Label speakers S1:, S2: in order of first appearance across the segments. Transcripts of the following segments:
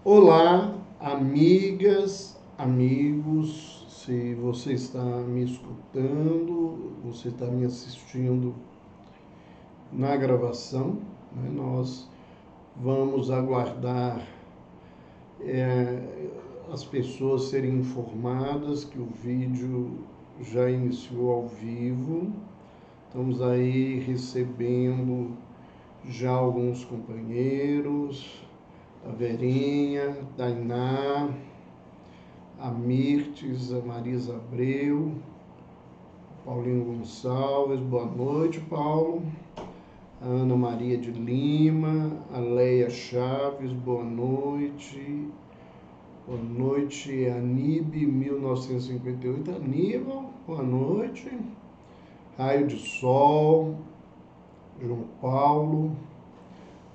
S1: Olá, amigas, amigos, se você está me escutando, você está me assistindo na gravação, né? Nós vamos aguardar as pessoas serem informadas que o vídeo já iniciou ao vivo. Estamos aí recebendo já alguns companheiros, a Verinha, Tainá, a Mirtes, a Marisa Abreu, Paulinho Gonçalves, boa noite, Paulo. A Ana Maria de Lima, a Leia Chaves, boa noite. Boa noite, Anibe 1958. Aníbal, boa noite. Raio de Sol, João Paulo,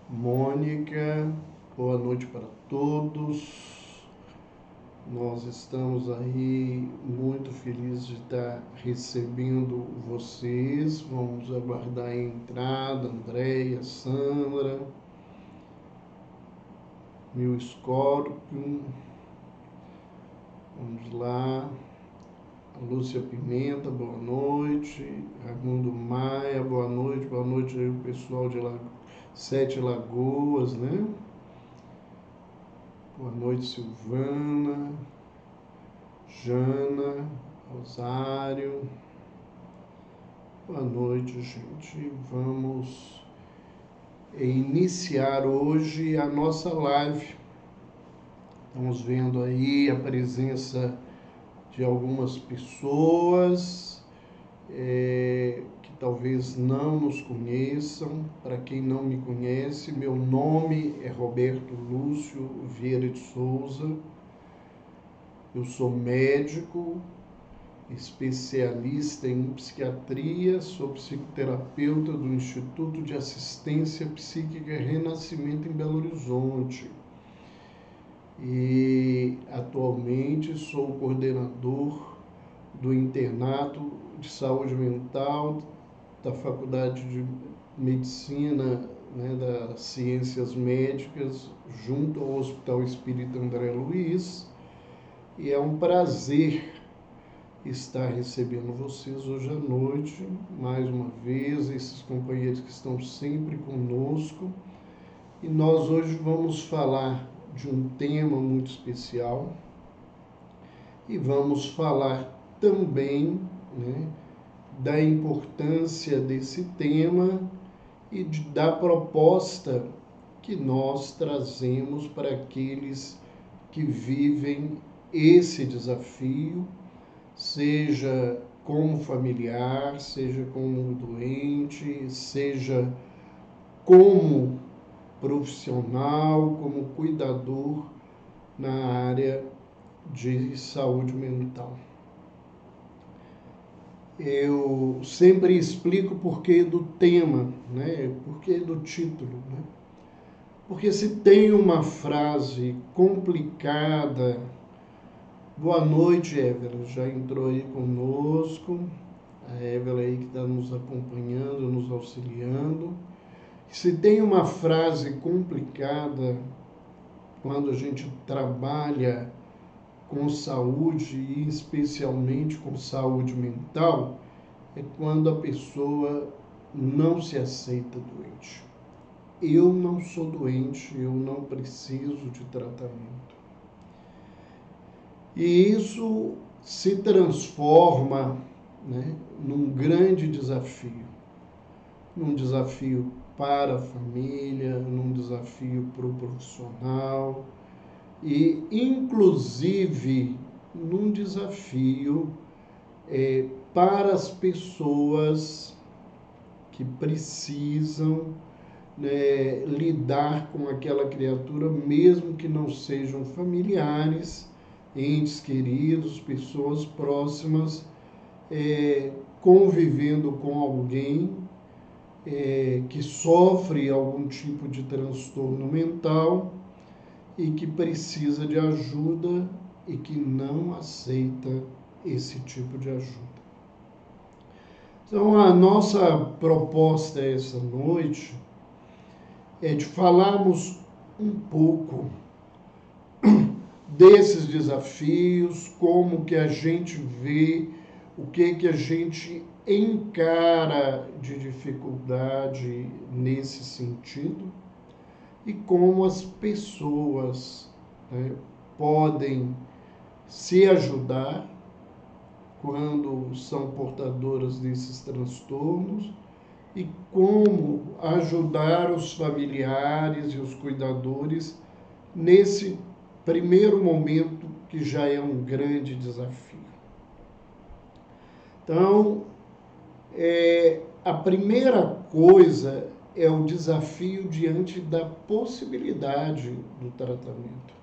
S1: Mônica, boa noite para todos. Nós estamos aí muito felizes de estar recebendo vocês. Vamos aguardar a entrada, Andréia, Sandra, Mil Scorpion. Vamos lá. A Lúcia Pimenta, boa noite. Raimundo Maia, boa noite. Boa noite aí o pessoal de Sete Lagoas, né? Boa noite, Silvana, Jana, Rosário. Boa noite, gente. Vamos iniciar hoje a nossa live. Estamos vendo aí a presença de algumas pessoas que talvez não nos conheçam. Para quem não me conhece, meu nome é Roberto Lúcio Vieira de Souza. Eu sou médico, especialista em psiquiatria, sou psicoterapeuta do Instituto de Assistência Psíquica Renascimento em Belo Horizonte e atualmente sou coordenador do internato de saúde mental da Faculdade de Medicina, né, das Ciências Médicas, junto ao Hospital Espírita André Luiz, e é um prazer estar recebendo vocês hoje à noite, mais uma vez, esses companheiros que estão sempre conosco. E nós hoje vamos falar de um tema muito especial e vamos falar também, né, da importância desse tema e da proposta que nós trazemos para aqueles que vivem esse desafio, seja como familiar, seja como doente, seja como profissional, como cuidador na área de saúde mental. Eu sempre explico o porquê do tema, né? Porquê do título, né? Porque se tem uma frase complicada. Boa noite, Evelyn, já entrou aí conosco. A Evelyn aí que está nos acompanhando, nos auxiliando. Se tem uma frase complicada quando a gente trabalha com saúde e especialmente com saúde mental, é quando a pessoa não se aceita doente. Eu não sou doente, eu não preciso de tratamento. E isso se transforma, né, num grande desafio. Num desafio para a família, num desafio para o profissional e, inclusive, num desafio para as pessoas que precisam, né, lidar com aquela criatura, mesmo que não sejam familiares, entes queridos, pessoas próximas, convivendo com alguém que sofre algum tipo de transtorno mental e que precisa de ajuda e que não aceita esse tipo de ajuda. Então, a nossa proposta essa noite é de falarmos um pouco desses desafios, como que a gente vê, o que a gente encara de dificuldade nesse sentido e como as pessoas, né, podem se ajudar quando são portadoras desses transtornos e como ajudar os familiares e os cuidadores nesse primeiro momento que já é um grande desafio. Então, a primeira coisa é o desafio diante da possibilidade do tratamento.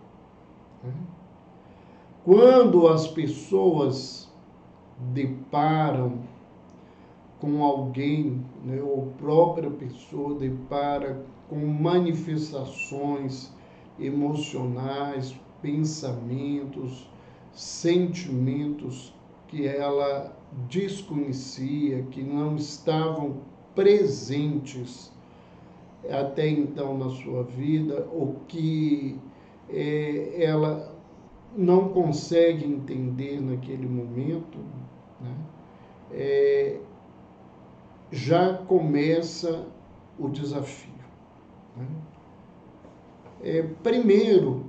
S1: Quando as pessoas deparam com alguém, né, ou a própria pessoa depara com manifestações emocionais, pensamentos, sentimentos que ela desconhecia, que não estavam presentes até então na sua vida, ou que ela não consegue entender naquele momento, né? Já começa o desafio. Né? Primeiro,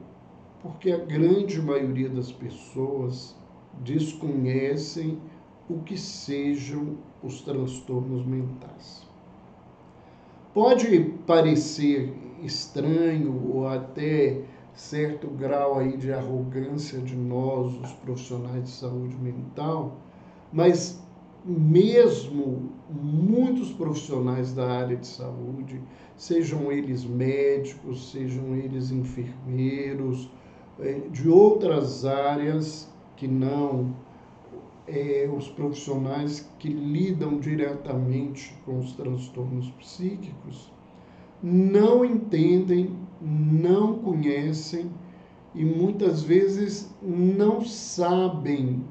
S1: porque a grande maioria das pessoas desconhecem o que sejam os transtornos mentais. Pode parecer estranho ou até certo grau aí de arrogância de nós, os profissionais de saúde mental, mas mesmo muitos profissionais da área de saúde, sejam eles médicos, sejam eles enfermeiros, de outras áreas que não os profissionais que lidam diretamente com os transtornos psíquicos, não entendem, não conhecem e muitas vezes não sabem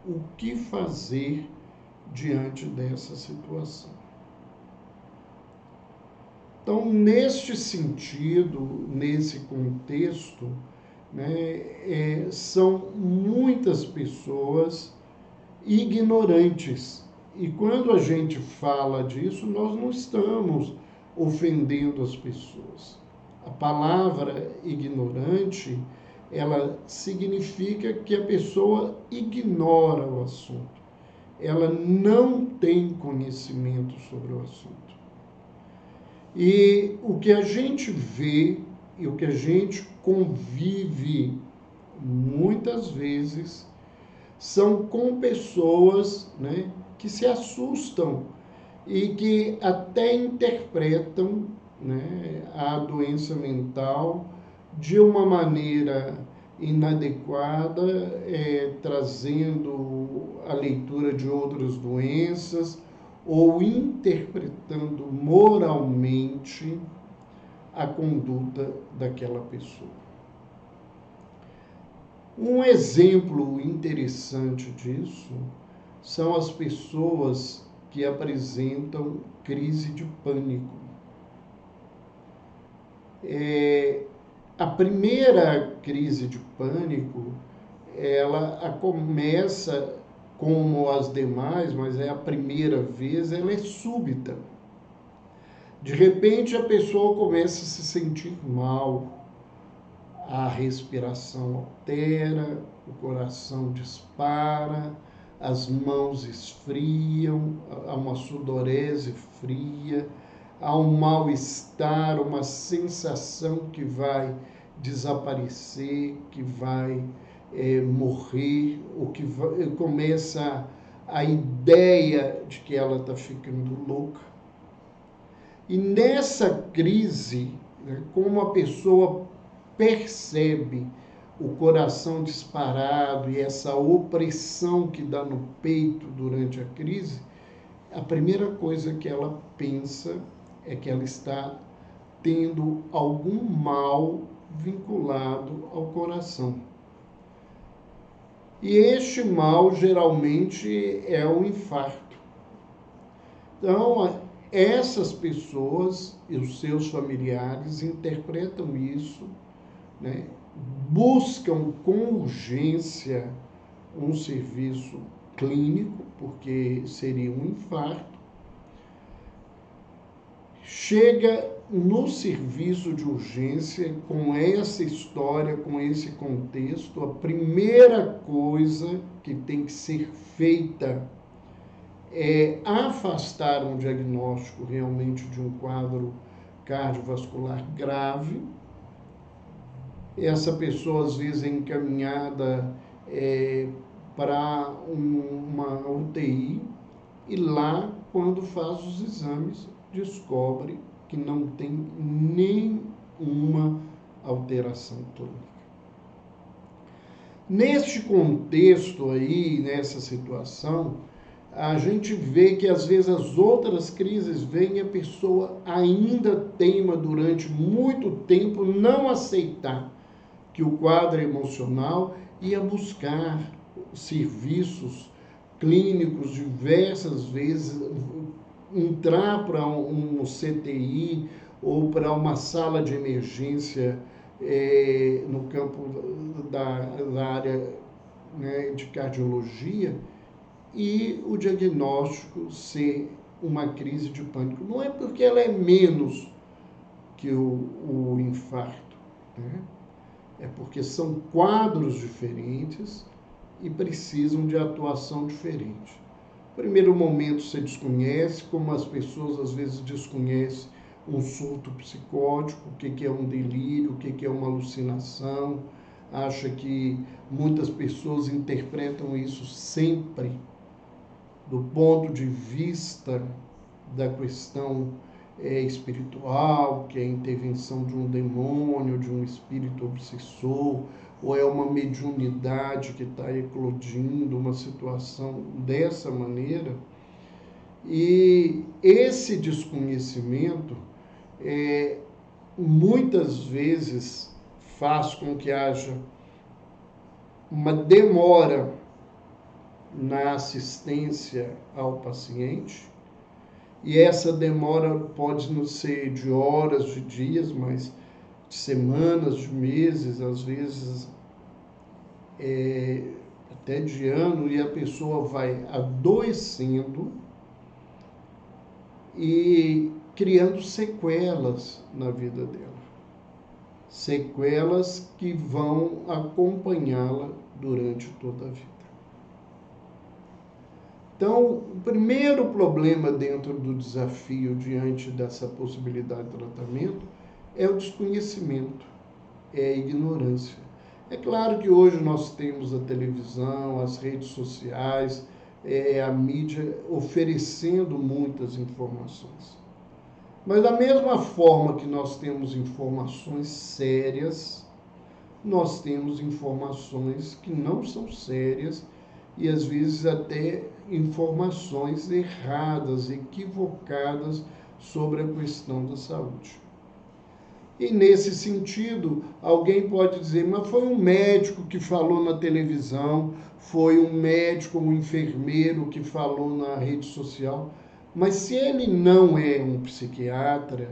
S1: o que fazer diante dessa situação. Então, neste sentido, nesse contexto, né, são muitas pessoas ignorantes. E quando a gente fala disso, nós não estamos ofendendo as pessoas. A palavra ignorante, ela significa que a pessoa ignora o assunto. Ela não tem conhecimento sobre o assunto. E o que a gente vê e o que a gente convive muitas vezes são com pessoas, né, que se assustam e que até interpretam, né, a doença mental de uma maneira inadequada, trazendo a leitura de outras doenças ou interpretando moralmente a conduta daquela pessoa. Um exemplo interessante disso são as pessoas que apresentam crise de pânico. A primeira crise de pânico, ela começa como as demais, mas é a primeira vez, ela é súbita. De repente a pessoa começa a se sentir mal, a respiração altera, o coração dispara, as mãos esfriam, há uma sudorese fria, há um mal-estar, uma sensação que vai desaparecer, que vai morrer, ou que começa a ideia de que ela está ficando louca. E nessa crise, né, como a pessoa percebe o coração disparado e essa opressão que dá no peito durante a crise, a primeira coisa que ela pensa é que ela está tendo algum mal vinculado ao coração. E este mal geralmente é o infarto. Então, essas pessoas e os seus familiares interpretam isso, né, buscam com urgência um serviço clínico, porque seria um infarto, chega no serviço de urgência com essa história, com esse contexto, a primeira coisa que tem que ser feita é afastar um diagnóstico realmente de um quadro cardiovascular grave. Essa pessoa, às vezes, é encaminhada para uma UTI e lá, quando faz os exames, descobre que não tem nenhuma alteração clínica. Neste contexto aí, nessa situação, a gente vê que às vezes as outras crises vêm e a pessoa ainda teima durante muito tempo não aceitar que o quadro emocional ia buscar serviços clínicos diversas vezes, entrar para um CTI ou para uma sala de emergência no campo da área, né, de cardiologia, e o diagnóstico ser uma crise de pânico. Não é porque ela é menos que o infarto, né? É porque são quadros diferentes e precisam de atuação diferente. No primeiro momento você desconhece, como as pessoas às vezes desconhecem um surto psicótico, o que é um delírio, o que é uma alucinação, acha que muitas pessoas interpretam isso sempre do ponto de vista da questão espiritual, que é a intervenção de um demônio, de um espírito obsessor, ou é uma mediunidade que está eclodindo uma situação dessa maneira. E esse desconhecimento muitas vezes faz com que haja uma demora na assistência ao paciente, e essa demora pode não ser de horas, de dias, mas de semanas, de meses, às vezes até de ano, e a pessoa vai adoecendo e criando sequelas na vida dela. Sequelas que vão acompanhá-la durante toda a vida. Então, o primeiro problema dentro do desafio diante dessa possibilidade de tratamento é o desconhecimento, é a ignorância. É claro que hoje nós temos a televisão, as redes sociais, a mídia oferecendo muitas informações. Mas da mesma forma que nós temos informações sérias, nós temos informações que não são sérias e às vezes até informações erradas, equivocadas sobre a questão da saúde. E nesse sentido, alguém pode dizer, mas foi um médico que falou na televisão, foi um médico, um enfermeiro que falou na rede social. Mas se ele não é um psiquiatra,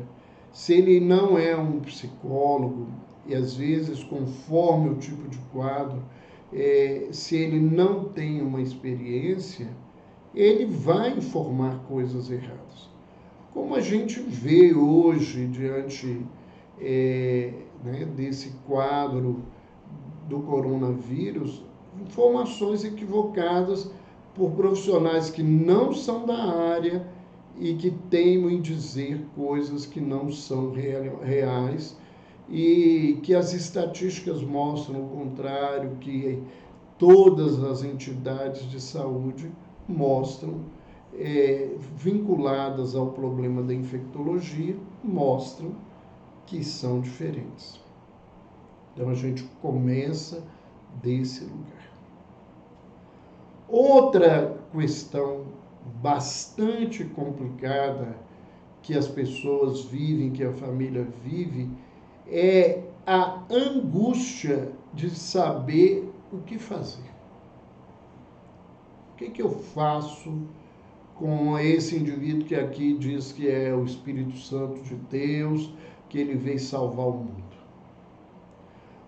S1: se ele não é um psicólogo, e às vezes conforme o tipo de quadro, se ele não tem uma experiência, ele vai informar coisas erradas. Como a gente vê hoje diante desse quadro do coronavírus, informações equivocadas por profissionais que não são da área e que teimam em dizer coisas que não são reais, e que as estatísticas mostram o contrário, que todas as entidades de saúde mostram, vinculadas ao problema da infectologia, mostram que são diferentes. Então a gente começa desse lugar. Outra questão bastante complicada que as pessoas vivem, que a família vive, é a angústia de saber o que fazer. O que eu faço com esse indivíduo que aqui diz que é o Espírito Santo de Deus, que ele veio salvar o mundo?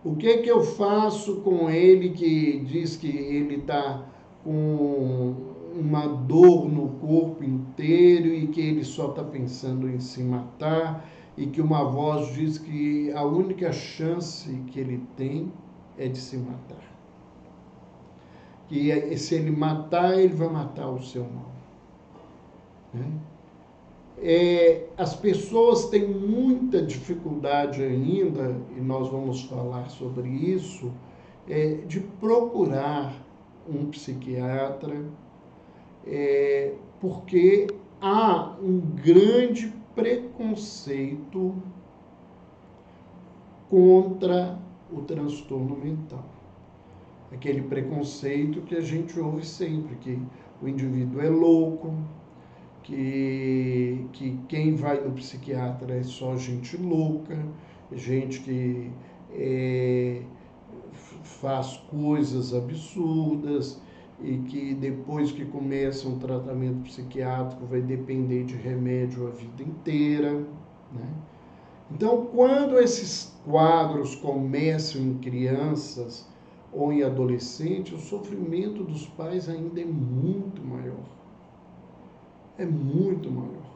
S1: O que que eu faço com ele que diz que ele está com uma dor no corpo inteiro e que ele só está pensando em se matar e que uma voz diz que a única chance que ele tem é de se matar. Que se ele matar, ele vai matar o seu mal. Né? As pessoas têm muita dificuldade ainda, e nós vamos falar sobre isso, de procurar um psiquiatra, porque há um grande preconceito contra o transtorno mental. Aquele preconceito que a gente ouve sempre, que o indivíduo é louco, que quem vai no psiquiatra é só gente louca, gente que faz coisas absurdas e que depois que começa um tratamento psiquiátrico vai depender de remédio a vida inteira, né? Então, quando esses quadros começam em crianças ou em adolescentes, o sofrimento dos pais ainda é muito maior. É muito maior.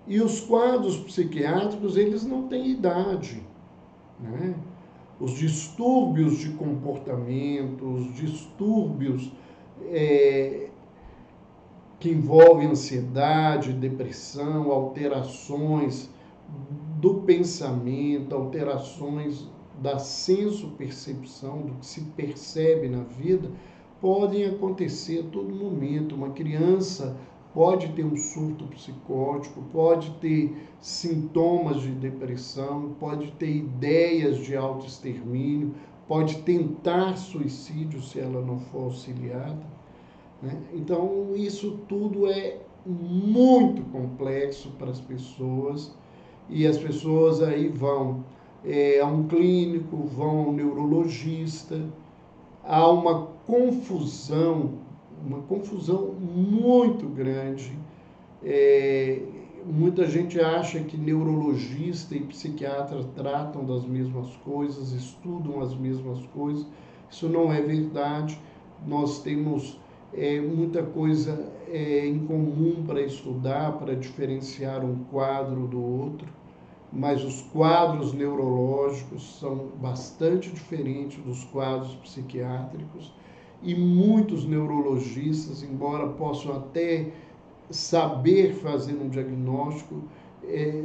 S1: E os quadros psiquiátricos, eles não têm idade, né? Os distúrbios de comportamento, os distúrbios que envolvem ansiedade, depressão, alterações do pensamento, alterações da senso-percepção, do que se percebe na vida, podem acontecer a todo momento. Uma criança pode ter um surto psicótico, pode ter sintomas de depressão, pode ter ideias de autoextermínio, pode tentar suicídio se ela não for auxiliada, né? Então, isso tudo é muito complexo para as pessoas e as pessoas aí vão a um clínico, vão a um neurologista, há uma confusão muito grande. Muita gente acha que neurologista e psiquiatra tratam das mesmas coisas, estudam as mesmas coisas. Isso não é verdade. Nós temos muita coisa em comum para estudar, para diferenciar um quadro do outro, mas os quadros neurológicos são bastante diferentes dos quadros psiquiátricos e muitos neurologistas, embora possam até saber fazer um diagnóstico,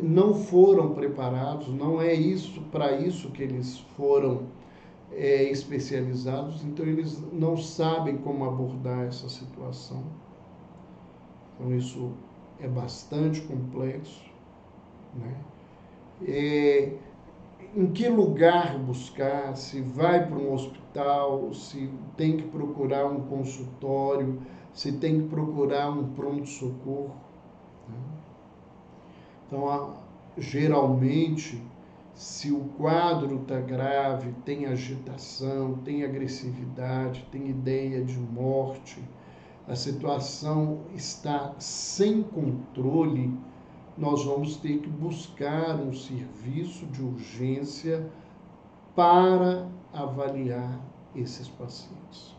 S1: não foram preparados, não é isso para isso que eles foram especializados, então eles não sabem como abordar essa situação. Então isso é bastante complexo, né? Em que lugar buscar, se vai para um hospital, se tem que procurar um consultório, se tem que procurar um pronto-socorro, né? Então, geralmente, se o quadro está grave, tem agitação, tem agressividade, tem ideia de morte, a situação está sem controle, nós vamos ter que buscar um serviço de urgência para avaliar esses pacientes.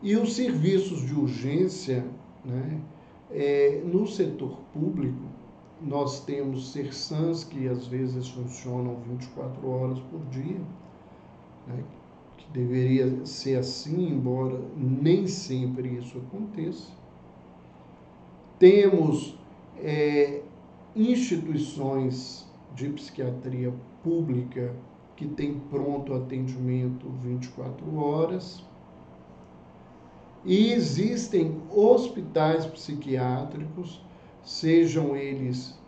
S1: E os serviços de urgência, né, no setor público, nós temos CERSANs que às vezes funcionam 24 horas por dia, né, que deveria ser assim, embora nem sempre isso aconteça. Temos instituições de psiquiatria pública que têm pronto atendimento 24 horas. E existem hospitais psiquiátricos, sejam eles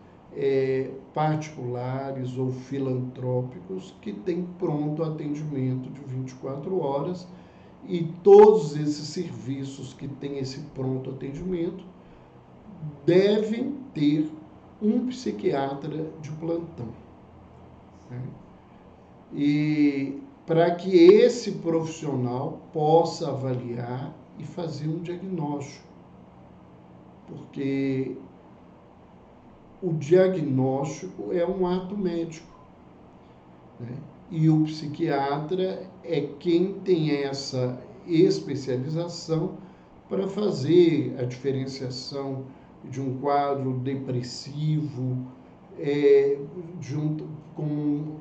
S1: particulares ou filantrópicos, que têm pronto atendimento de 24 horas, e todos esses serviços que têm esse pronto atendimento devem ter um psiquiatra de plantão, né? E para que esse profissional possa avaliar e fazer um diagnóstico, porque o diagnóstico é um ato médico. né? E o psiquiatra é quem tem essa especialização para fazer a diferenciação de um quadro depressivo, com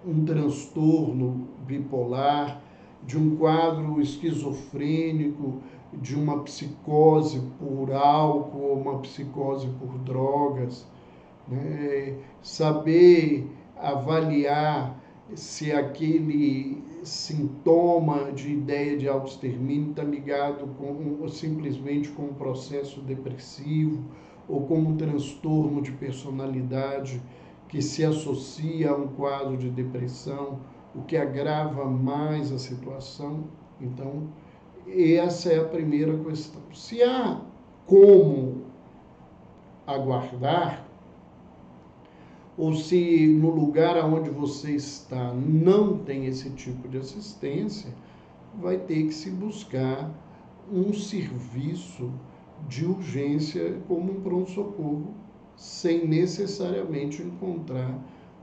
S1: um transtorno bipolar, de um quadro esquizofrênico, de uma psicose por álcool ou uma psicose por drogas, né? Saber avaliar se aquele sintoma de ideia de autoextermínio está ligado simplesmente com um processo depressivo ou com um transtorno de personalidade que se associa a um quadro de depressão, o que agrava mais a situação. Então, essa é a primeira questão. Se há como aguardar, ou se no lugar onde você está não tem esse tipo de assistência, vai ter que se buscar um serviço de urgência como um pronto-socorro, sem necessariamente encontrar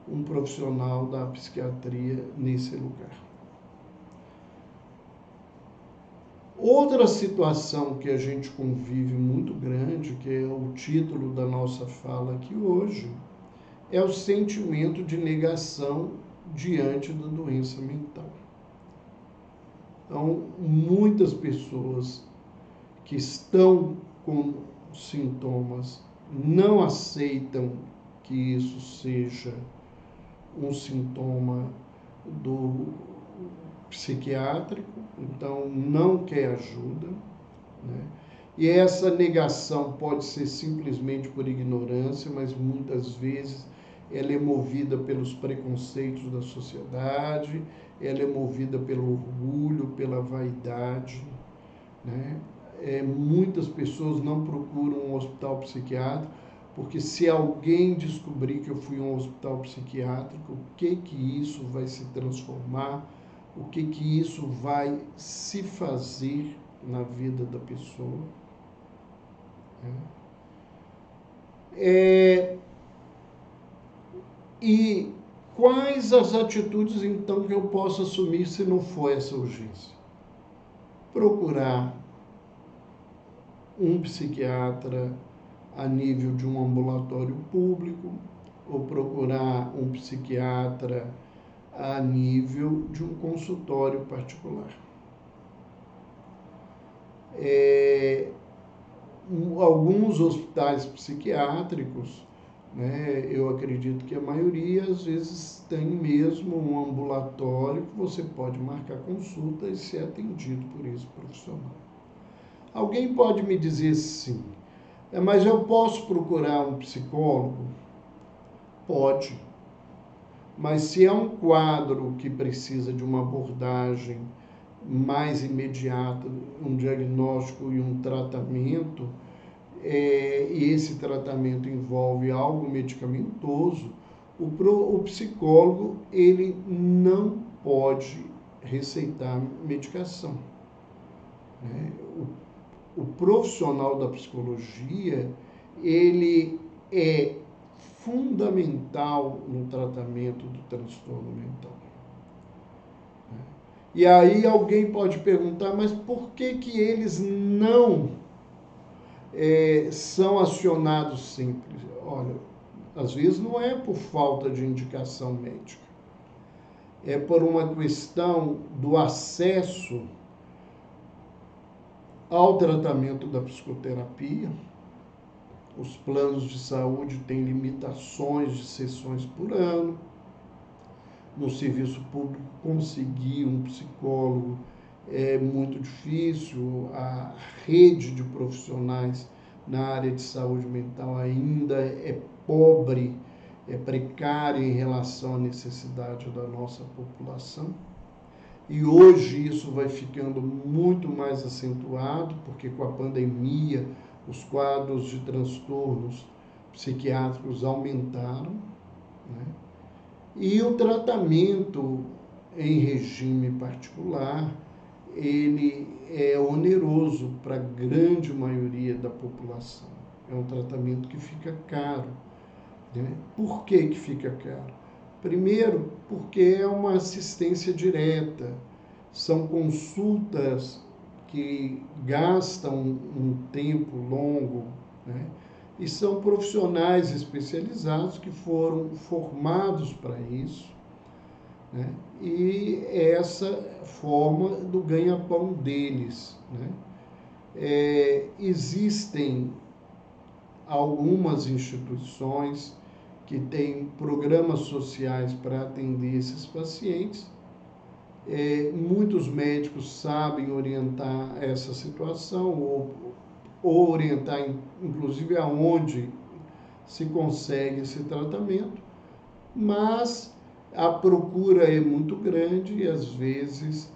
S1: um profissional da psiquiatria nesse lugar. Outra situação que a gente convive muito grande, que é o título da nossa fala aqui hoje, é o sentimento de negação diante da doença mental. Então, muitas pessoas que estão com sintomas não aceitam que isso seja um sintoma do psiquiátrico, então não quer ajuda, né? E essa negação pode ser simplesmente por ignorância, mas muitas vezes ela é movida pelos preconceitos da sociedade, ela é movida pelo orgulho, pela vaidade, né? Muitas pessoas não procuram um hospital psiquiátrico, porque se alguém descobrir que eu fui a um hospital psiquiátrico, o que isso vai se transformar, o que isso vai se fazer na vida da pessoa. E quais as atitudes, então, que eu posso assumir se não for essa urgência? Procurar um psiquiatra a nível de um ambulatório público ou procurar um psiquiatra a nível de um consultório particular. Alguns hospitais psiquiátricos, né, eu acredito que a maioria, às vezes, tem mesmo um ambulatório que você pode marcar consulta e ser atendido por esse profissional. Alguém pode me dizer sim, mas eu posso procurar um psicólogo? Pode. Mas se é um quadro que precisa de uma abordagem mais imediata, um diagnóstico e um tratamento, e esse tratamento envolve algo medicamentoso, o psicólogo ele não pode receitar medicação, né? O profissional da psicologia, ele é fundamental no tratamento do transtorno mental. E aí alguém pode perguntar, mas por que eles não são acionados sempre? Olha, às vezes não é por falta de indicação médica, é por uma questão do acesso ao tratamento da psicoterapia. Os planos de saúde têm limitações de sessões por ano. No serviço público, conseguir um psicólogo é muito difícil. A rede de profissionais na área de saúde mental ainda é pobre, é precária em relação à necessidade da nossa população. E hoje isso vai ficando muito mais acentuado, porque com a pandemia os quadros de transtornos psiquiátricos aumentaram, né? E o tratamento em regime particular, ele é oneroso para a grande maioria da população. É um tratamento que fica caro, né? Por que fica caro? Primeiro, porque é uma assistência direta, são consultas que gastam um tempo longo, né? E são profissionais especializados que foram formados para isso, né? E essa forma do ganha-pão deles, né? Existem algumas instituições que têm programas sociais para atender esses pacientes. Muitos médicos sabem orientar essa situação ou orientar, inclusive, aonde se consegue esse tratamento, mas a procura é muito grande e, às vezes,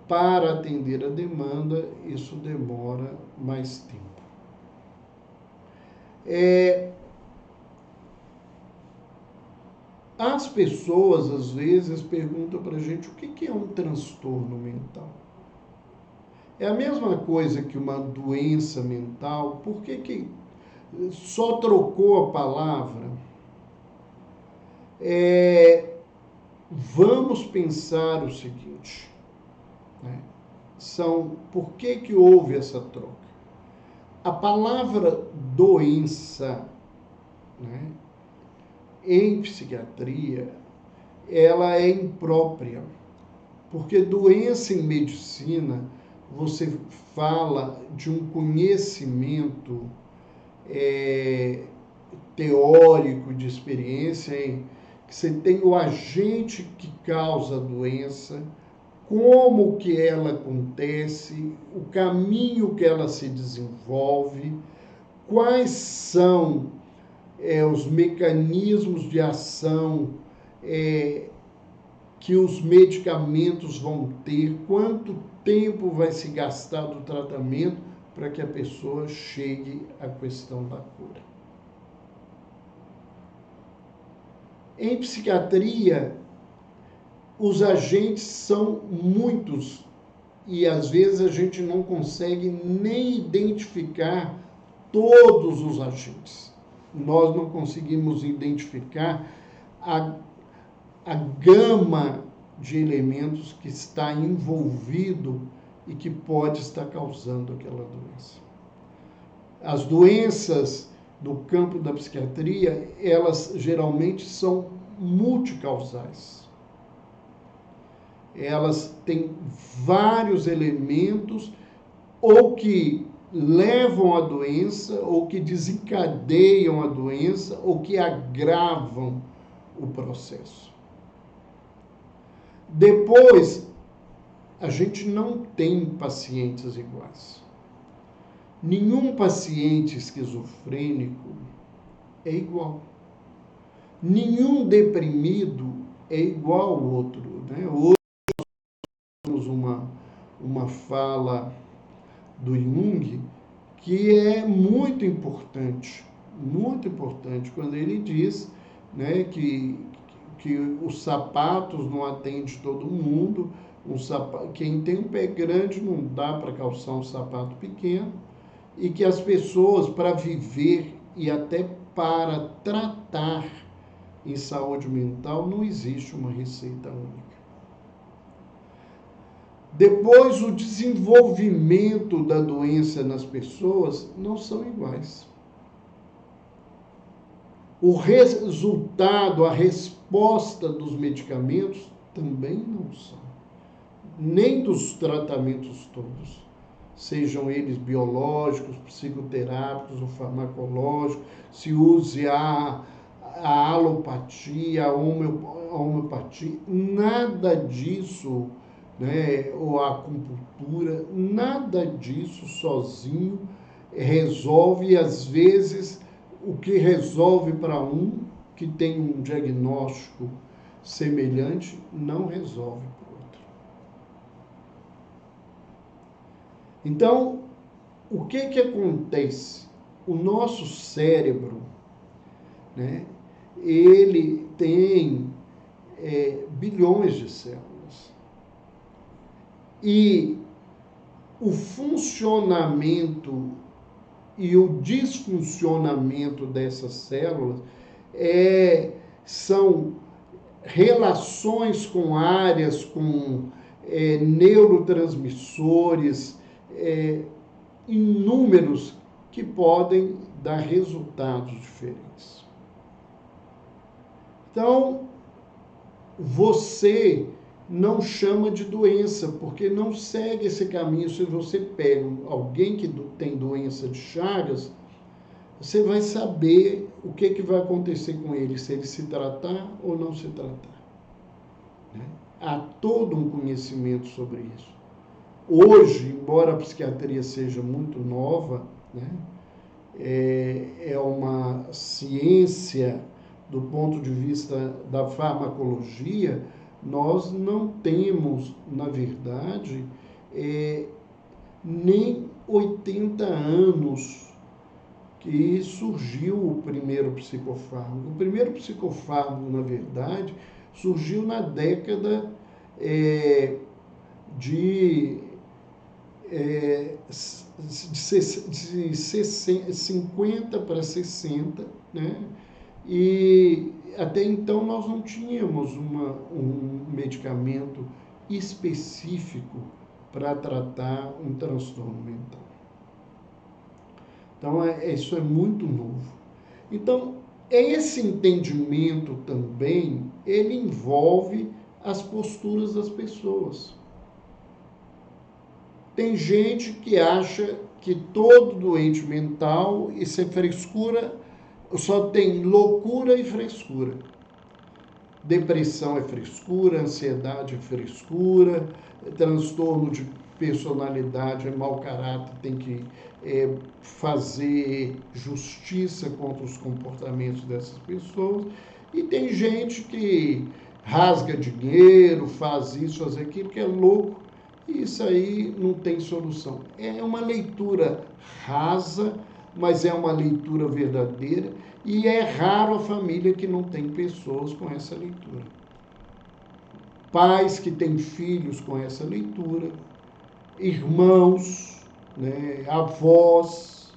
S1: para atender a demanda, isso demora mais tempo. As pessoas, às vezes, perguntam para a gente o que é um transtorno mental. É a mesma coisa que uma doença mental. Por que só trocou a palavra? Vamos pensar o seguinte, né? Por que houve essa troca? A palavra doença, né, em psiquiatria, ela é imprópria, porque doença em medicina, você fala de um conhecimento teórico, de experiência, que você tem o agente que causa a doença, como que ela acontece, o caminho que ela se desenvolve, quais são os mecanismos de ação que os medicamentos vão ter, quanto tempo vai se gastar do tratamento para que a pessoa chegue à questão da cura. Em psiquiatria, os agentes são muitos e às vezes a gente não consegue nem identificar todos os agentes. Nós não conseguimos identificar a gama de elementos que está envolvido e que pode estar causando aquela doença. As doenças do campo da psiquiatria, elas geralmente são multicausais. Elas têm vários elementos ou que levam à doença, ou que desencadeiam a doença, ou que agravam o processo. Depois, a gente não tem pacientes iguais. Nenhum paciente esquizofrênico é igual. Nenhum deprimido é igual ao outro, né? Hoje nós temos uma fala do Jung que é muito importante, quando ele diz, né, que os sapatos não atendem todo mundo, quem tem um pé grande não dá para calçar um sapato pequeno, e que as pessoas, para viver e até para tratar em saúde mental, não existe uma receita única. Depois, o desenvolvimento da doença nas pessoas não são iguais. O resultado, a resposta dos medicamentos também não são. Nem dos tratamentos todos. Sejam eles biológicos, psicoterápicos ou farmacológicos, se use a alopatia, a homeopatia, nada disso, né, ou a acupuntura, nada disso sozinho resolve, e às vezes o que resolve para um que tem um diagnóstico semelhante não resolve para o outro. Então, o que acontece? O nosso cérebro, né, ele tem bilhões de células. E o funcionamento e o desfuncionamento dessas células são relações com áreas, com neurotransmissores, inúmeros que podem dar resultados diferentes. Então, você não chama de doença, porque não segue esse caminho. Se você pega alguém que tem doença de Chagas, você vai saber o que vai acontecer com ele, se ele se tratar ou não se tratar. Né? Há todo um conhecimento sobre isso. Hoje, embora a psiquiatria seja muito nova, né, é uma ciência do ponto de vista da farmacologia, nós não temos, na verdade, nem 80 anos que surgiu o primeiro psicofármaco. O primeiro psicofármaco, na verdade, surgiu na década de 50 para 60, né? E até então nós não tínhamos um medicamento específico para tratar um transtorno mental. Então, isso é muito novo. Então, esse entendimento também, ele envolve as posturas das pessoas. Tem gente que acha que todo doente mental, isso é frescura, só tem loucura e frescura. Depressão é frescura, ansiedade é frescura, transtorno de personalidade é mau caráter, tem que fazer justiça contra os comportamentos dessas pessoas. E tem gente que rasga dinheiro, faz isso, faz aquilo, que é louco, e isso aí não tem solução. É uma leitura rasa, mas é uma leitura verdadeira, e é raro a família que não tem pessoas com essa leitura. Pais que têm filhos com essa leitura, irmãos, né, avós,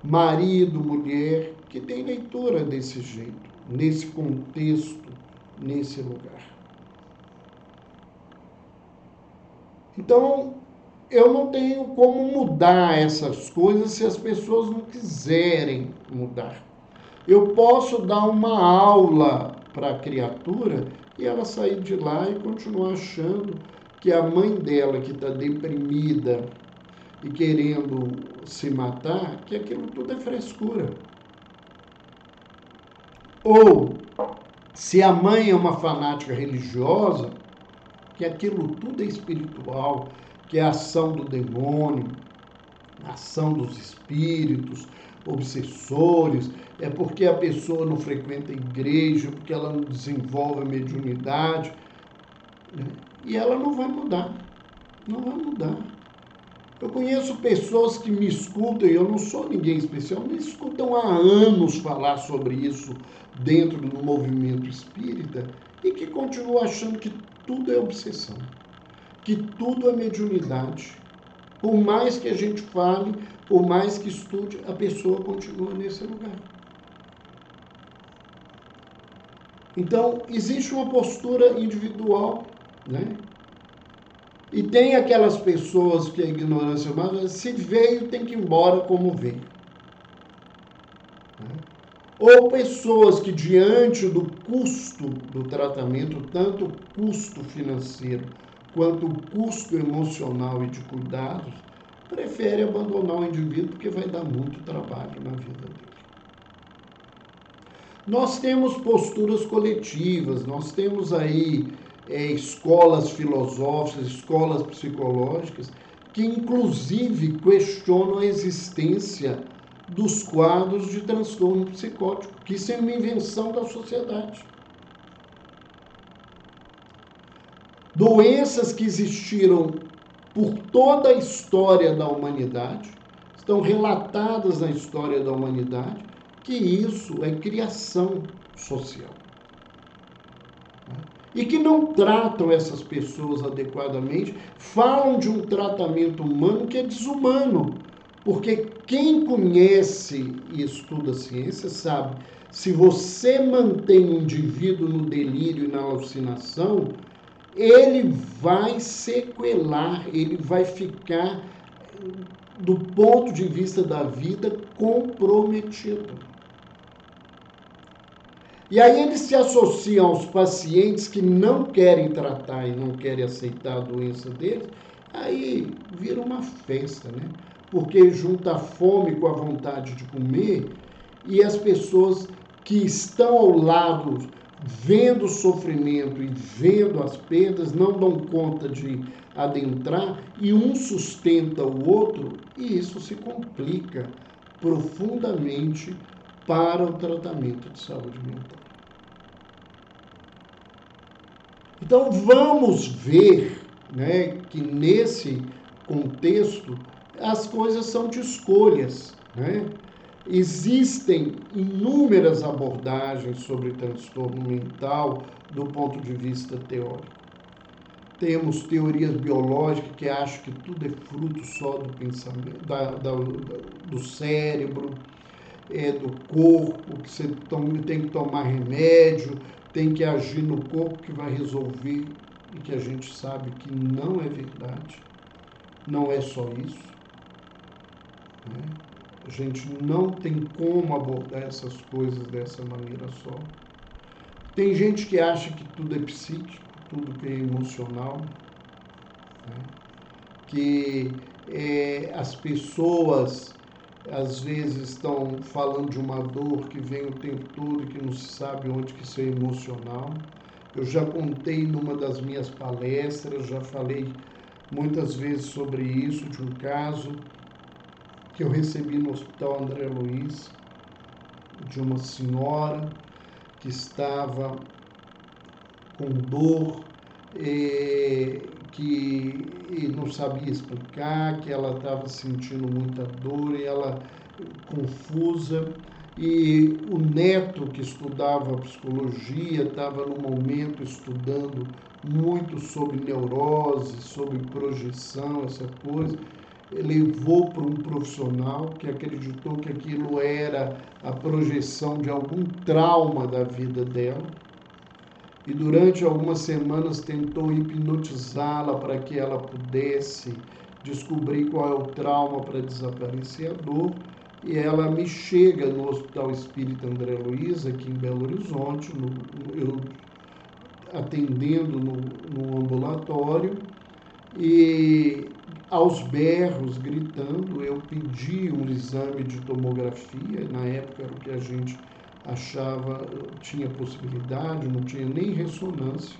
S1: marido, mulher, que tem leitura desse jeito, nesse contexto, nesse lugar. Então, eu não tenho como mudar essas coisas se as pessoas não quiserem mudar. Eu posso dar uma aula para a criatura e ela sair de lá e continuar achando que a mãe dela, que está deprimida e querendo se matar, que aquilo tudo é frescura. Ou, se a mãe é uma fanática religiosa, que aquilo tudo é espiritual, que é a ação do demônio, a ação dos espíritos, obsessores, é porque a pessoa não frequenta a igreja, porque ela não desenvolve a mediunidade, né? E ela não vai mudar, não vai mudar. Eu conheço pessoas que me escutam, e eu não sou ninguém especial, me escutam há anos falar sobre isso dentro do movimento espírita e que continuam achando que tudo é obsessão, que tudo é mediunidade. Por mais que a gente fale, por mais que estude, a pessoa continua nesse lugar. Então, existe uma postura individual, né? E tem aquelas pessoas que a ignorância humana, se veio, tem que ir embora como veio. Ou pessoas que, diante do custo do tratamento, tanto o custo financeiro quanto o custo emocional e de cuidados, prefere abandonar o indivíduo porque vai dar muito trabalho na vida dele. Nós temos posturas coletivas, nós temos aí escolas filosóficas, escolas psicológicas, que inclusive questionam a existência dos quadros de transtorno psicótico, que isso é uma invenção da sociedade. Doenças que existiram por toda a história da humanidade, estão relatadas na história da humanidade, que isso é criação social. E que não tratam essas pessoas adequadamente, falam de um tratamento humano que é desumano, porque quem conhece e estuda a ciência sabe Se você mantém o indivíduo no delírio e na alucinação, ele vai sequelar, ele vai ficar, do ponto de vista da vida, comprometido. E aí eles se associam aos pacientes que não querem tratar e não querem aceitar a doença deles, aí vira uma festa, né? Porque junta a fome com a vontade de comer, e as pessoas que estão ao lado, vendo o sofrimento e vendo as perdas, não dão conta de adentrar, e um sustenta o outro, e isso se complica profundamente para o tratamento de saúde mental. Então vamos ver, né, que nesse contexto as coisas são de escolhas, né? Existem inúmeras abordagens sobre transtorno mental do ponto de vista teórico. Temos teorias biológicas que acham que tudo é fruto só do pensamento, do cérebro, do corpo, que você tem que tomar remédio, tem que agir no corpo que vai resolver, e que a gente sabe que não é verdade, não é só isso, né? A gente não tem como abordar essas coisas dessa maneira só. Tem gente que acha que tudo é psíquico, tudo que é emocional, né? Que as pessoas às vezes estão falando de uma dor que vem o tempo todo e que não se sabe onde que isso é emocional. Eu já contei numa das minhas palestras, já falei muitas vezes sobre isso, de um caso que eu recebi no Hospital André Luiz, de uma senhora que estava com dor, que não sabia explicar, que ela estava sentindo muita dor e ela confusa. E o neto, que estudava psicologia, estava no momento estudando muito sobre neurose, sobre projeção, essa coisa. Levou para um profissional que acreditou que aquilo era a projeção de algum trauma da vida dela, e durante algumas semanas tentou hipnotizá-la para que ela pudesse descobrir qual é o trauma para desaparecer a dor. E ela me chega no Hospital Espírita André Luiz, aqui em Belo Horizonte, eu atendendo no ambulatório, e aos berros, gritando. Eu pedi um exame de tomografia, na época era o que a gente achava, tinha possibilidade, não tinha nem ressonância.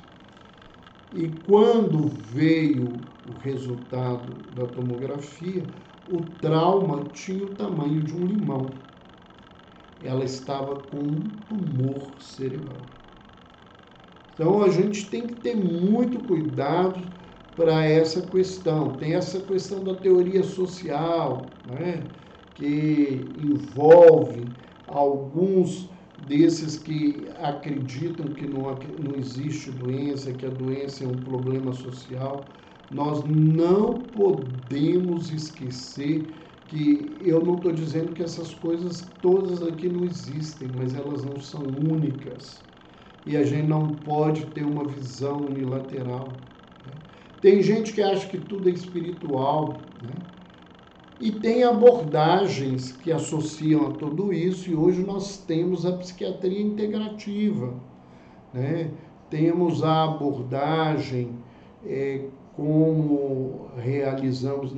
S1: E quando veio o resultado da tomografia, o trauma tinha o tamanho de um limão. Ela estava com um tumor cerebral. Então a gente tem que ter muito cuidado para essa questão. Tem essa questão da teoria social, né, que envolve alguns desses que acreditam que não existe doença, que a doença é um problema social. Nós não podemos esquecer que eu não estou dizendo que essas coisas todas aqui não existem, mas elas não são únicas. E a gente não pode ter uma visão unilateral. Tem gente que acha que tudo é espiritual, né? E tem abordagens que associam a tudo isso, e hoje nós temos a psiquiatria integrativa, né? Temos a abordagem como realizamos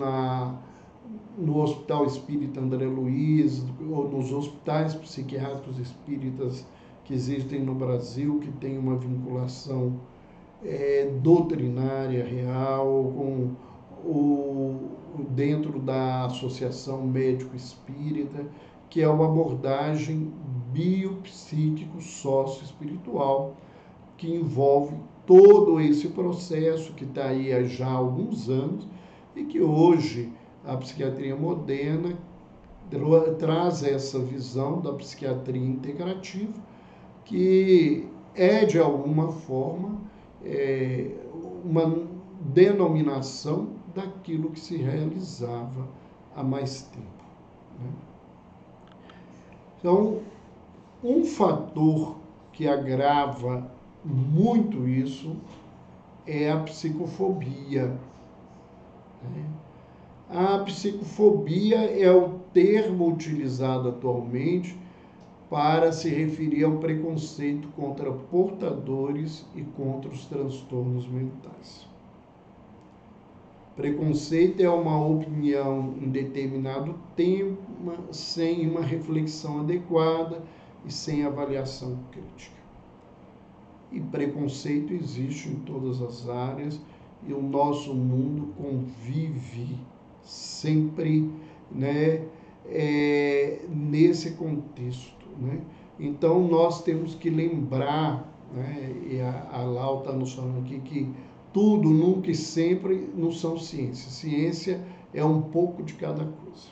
S1: no Hospital Espírita André Luiz, ou nos hospitais psiquiátricos espíritas que existem no Brasil, que tem uma vinculação doutrinária real, dentro da Associação Médico Espírita, que é uma abordagem biopsíquico sócio-espiritual, que envolve todo esse processo que está aí há já alguns anos, e que hoje a psiquiatria moderna traz essa visão da psiquiatria integrativa, que é, de alguma forma, uma denominação daquilo que se realizava há mais tempo, né? Então, Um fator que agrava muito isso é a psicofobia. A psicofobia é o termo utilizado atualmente para se referir ao preconceito contra portadores e contra os transtornos mentais. Preconceito é uma opinião em determinado tema sem uma reflexão adequada e sem avaliação crítica. E preconceito existe em todas as áreas e o nosso mundo convive sempre, né, nesse contexto, né? Então nós temos que lembrar, né, e a Lau está nos falando aqui que tudo, nunca e sempre não são ciências. Ciência é um pouco de cada coisa.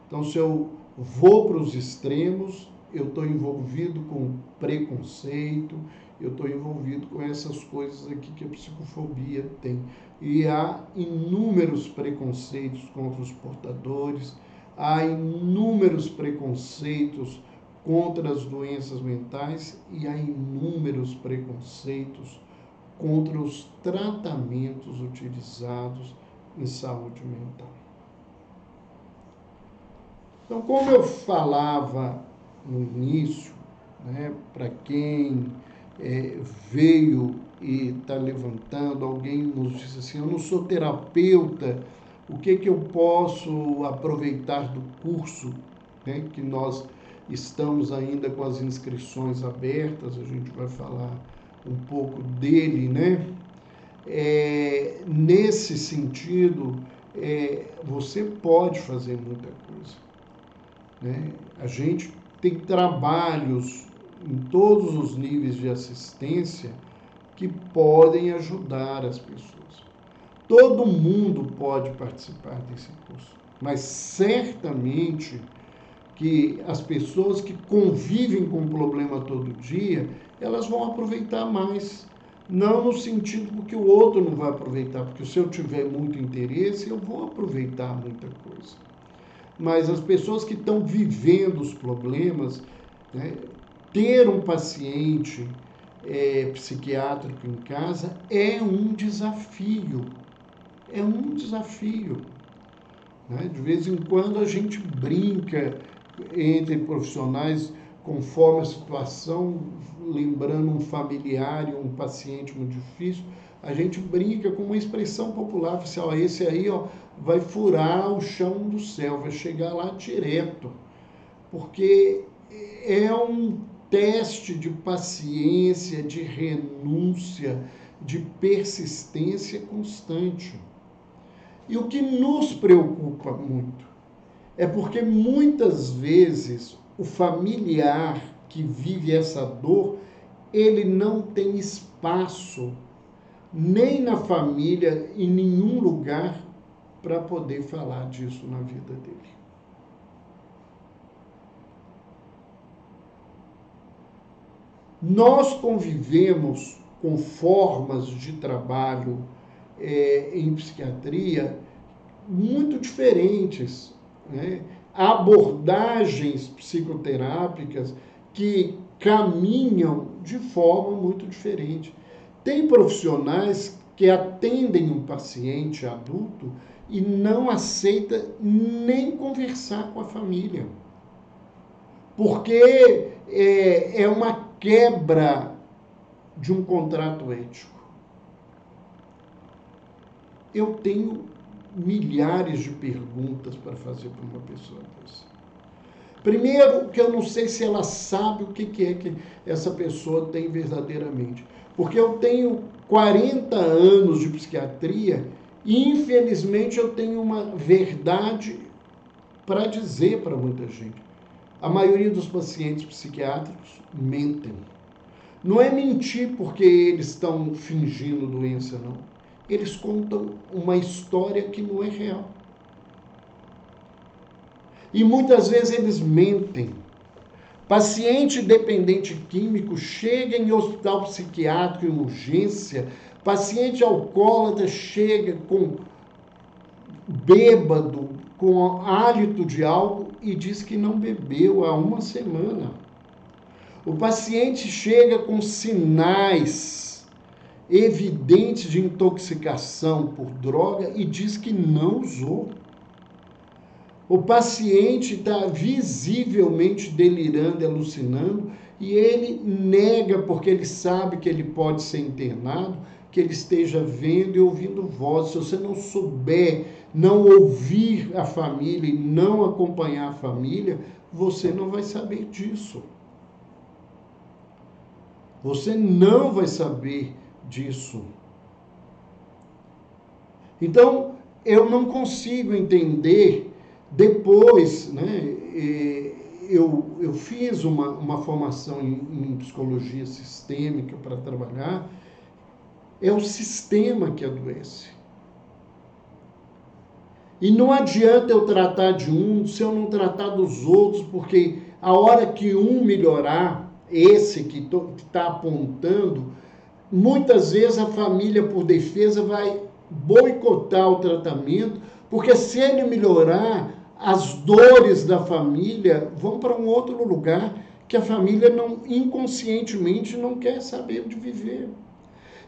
S1: Então, se eu vou para os extremos, eu estou envolvido com preconceito, eu estou envolvido com essas coisas aqui que a psicofobia tem. E há inúmeros preconceitos contra os portadores, há inúmeros preconceitos contra as doenças mentais e há inúmeros preconceitos contra os tratamentos utilizados em saúde mental. Então, como eu falava no início, né, para quem veio e está levantando, alguém nos disse assim, eu não sou terapeuta, o que eu posso aproveitar do curso, né, que nós estamos ainda com as inscrições abertas, a gente vai falar um pouco dele, né? Nesse sentido, você pode fazer muita coisa, né? A gente tem trabalhos em todos os níveis de assistência que podem ajudar as pessoas. Todo mundo pode participar desse curso, mas certamente que as pessoas que convivem com o problema todo dia, elas vão aproveitar mais. Não no sentido porque o outro não vai aproveitar, porque se eu tiver muito interesse, eu vou aproveitar muita coisa. Mas as pessoas que estão vivendo os problemas, né, ter um paciente psiquiátrico em casa é um desafio. É um desafio. Né? De vez em quando a gente brinca entre profissionais conforme a situação, lembrando um familiar e um paciente muito difícil, a gente brinca com uma expressão popular, assim, esse aí vai furar o chão do céu, vai chegar lá direto, porque é um teste de paciência, de renúncia, de persistência constante. E o que nos preocupa muito é porque muitas vezes o familiar que vive essa dor, ele não tem espaço, nem na família, em nenhum lugar, para poder falar disso na vida dele. Nós convivemos com formas de trabalho em psiquiatria muito diferentes, né? Abordagens psicoterápicas que caminham de forma muito diferente. Tem profissionais que atendem um paciente adulto e não aceita nem conversar com a família, porque é uma quebra de um contrato ético. Eu tenho milhares de perguntas para fazer para uma pessoa dessa. Primeiro, que eu não sei se ela sabe o que é que essa pessoa tem verdadeiramente. Porque eu tenho 40 anos de psiquiatria e, infelizmente, eu tenho uma verdade para dizer para muita gente. A maioria dos pacientes psiquiátricos mentem. Não é mentir porque eles estão fingindo doença, não. Eles contam uma história que não é real. E muitas vezes eles mentem. Paciente dependente químico chega em hospital psiquiátrico em urgência, paciente alcoólatra chega com bêbado, com hálito de álcool e diz que não bebeu há uma semana. O paciente chega com sinais evidentes de intoxicação por droga e diz que não usou. O paciente está visivelmente delirando e alucinando e ele nega porque ele sabe que ele pode ser internado, que ele esteja vendo e ouvindo vozes. Se você não souber, não ouvir a família e não acompanhar a família, você não vai saber disso. Você não vai saber disso. Então, eu não consigo entender. Depois, né, eu fiz uma formação em psicologia sistêmica para trabalhar. É o sistema que adoece. E não adianta eu tratar de um se eu não tratar dos outros, porque a hora que um melhorar, esse que está apontando, muitas vezes a família, por defesa, vai boicotar o tratamento, porque se ele melhorar, as dores da família vão para um outro lugar que a família não, inconscientemente não quer saber de viver.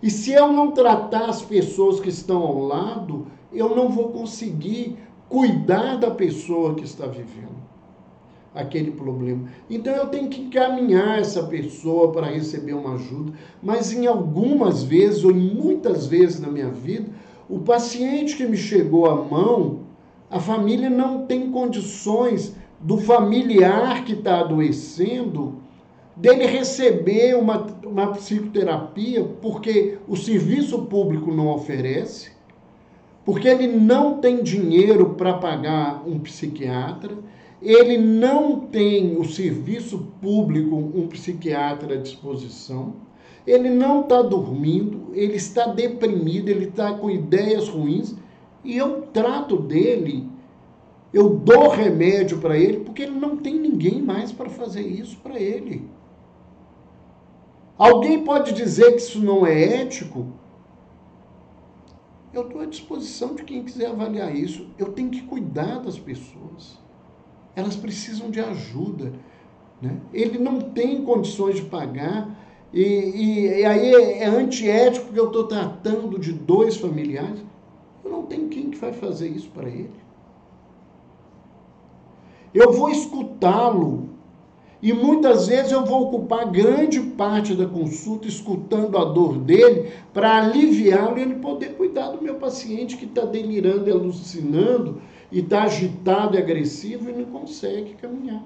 S1: E se eu não tratar as pessoas que estão ao lado, eu não vou conseguir cuidar da pessoa que está vivendo aquele problema. Então eu tenho que encaminhar essa pessoa para receber uma ajuda, mas em algumas vezes, ou em muitas vezes na minha vida, o paciente que me chegou à mão, a família não tem condições do familiar que está adoecendo dele receber uma psicoterapia, porque o serviço público não oferece, porque ele não tem dinheiro para pagar um psiquiatra, ele não tem o serviço público, um psiquiatra à disposição, ele não está dormindo, ele está deprimido, ele está com ideias ruins, e eu trato dele, eu dou remédio para ele, porque ele não tem ninguém mais para fazer isso para ele. Alguém pode dizer que isso não é ético? Eu estou à disposição de quem quiser avaliar isso. Eu tenho que cuidar das pessoas. Elas precisam de ajuda, né? Ele não tem condições de pagar e aí é antiético porque eu estou tratando de 2 familiares. Eu não tenho quem que vai fazer isso para ele. Eu vou escutá-lo. E muitas vezes eu vou ocupar grande parte da consulta escutando a dor dele para aliviá-lo e ele poder cuidar do meu paciente que está delirando e alucinando e está agitado e agressivo e não consegue caminhar.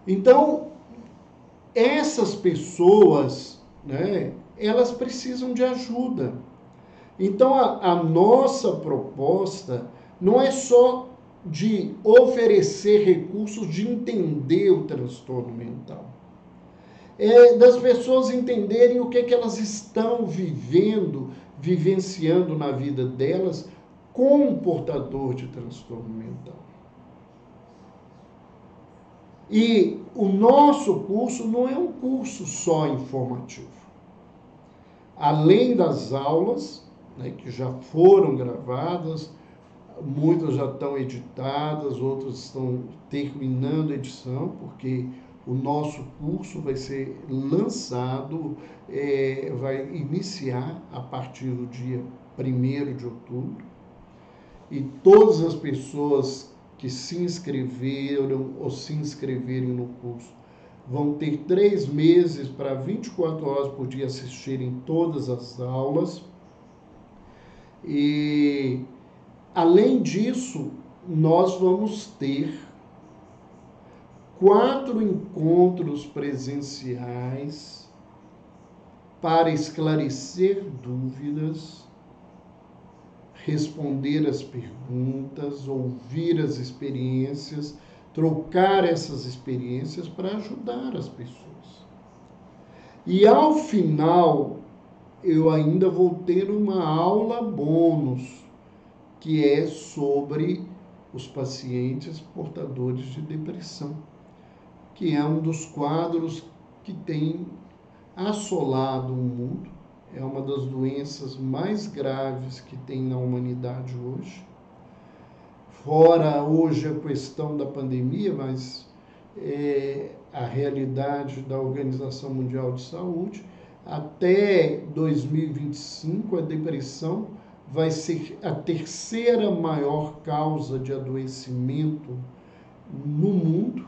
S1: Então, essas pessoas, né, elas precisam de ajuda. Então, a nossa proposta não é só de oferecer recursos de entender o transtorno mental. É das pessoas entenderem o que elas estão vivenciando na vida delas com um portador de transtorno mental. E o nosso curso não é um curso só informativo. Além das aulas, né, que já foram gravadas, muitas já estão editadas, outras estão terminando a edição, porque o nosso curso vai ser lançado, vai iniciar a partir do dia 1º de outubro. E todas as pessoas que se inscreveram ou se inscreverem no curso vão ter 3 meses para 24 horas por dia assistirem todas as aulas. E além disso, nós vamos ter 4 encontros presenciais para esclarecer dúvidas, responder as perguntas, ouvir as experiências, trocar essas experiências para ajudar as pessoas. E ao final, eu ainda vou ter uma aula bônus, que é sobre os pacientes portadores de depressão, que é um dos quadros que tem assolado o mundo, é uma das doenças mais graves que tem na humanidade hoje. fora hoje a questão da pandemia, mas a realidade da Organização Mundial de Saúde, até 2025 a depressão vai ser a terceira maior causa de adoecimento no mundo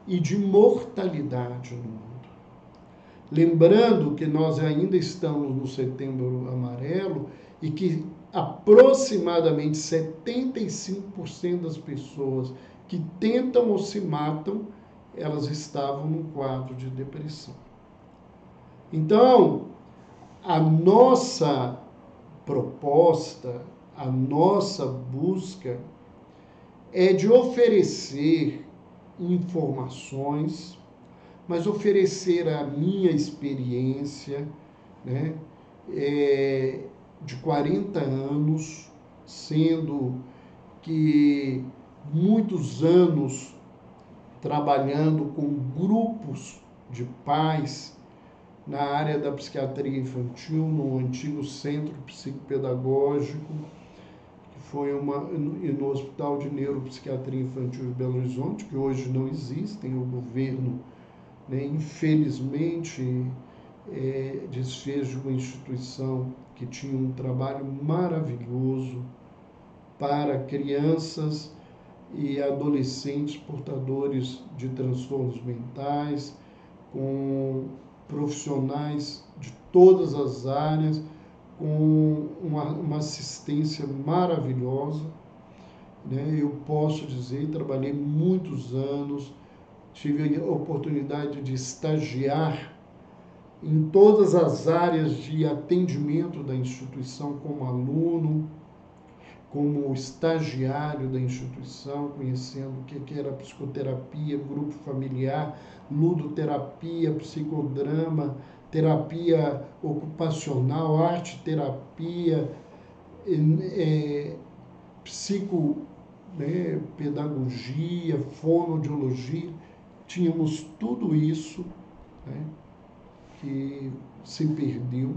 S1: e de mortalidade no mundo. Lembrando que nós ainda estamos no Setembro Amarelo e que aproximadamente 75% das pessoas que tentam ou se matam, elas estavam num quadro de depressão. Então, a nossa proposta, a nossa busca é de oferecer informações, mas oferecer a minha experiência, né, de 40 anos, sendo que muitos anos trabalhando com grupos de pais na área da psiquiatria infantil, no antigo Centro Psicopedagógico, que foi no Hospital de Neuropsiquiatria Infantil de Belo Horizonte, que hoje não existem, o governo, né, infelizmente, desfez uma instituição que tinha um trabalho maravilhoso para crianças e adolescentes portadores de transtornos mentais, com profissionais de todas as áreas, com uma assistência maravilhosa, né? Eu posso dizer, trabalhei muitos anos, tive a oportunidade de estagiar em todas as áreas de atendimento da instituição, como aluno, como estagiário da instituição, conhecendo o que era psicoterapia, grupo familiar, ludoterapia, psicodrama, terapia ocupacional, arte-terapia, psicopedagogia, fonoaudiologia. Tínhamos tudo isso, né, que se perdeu.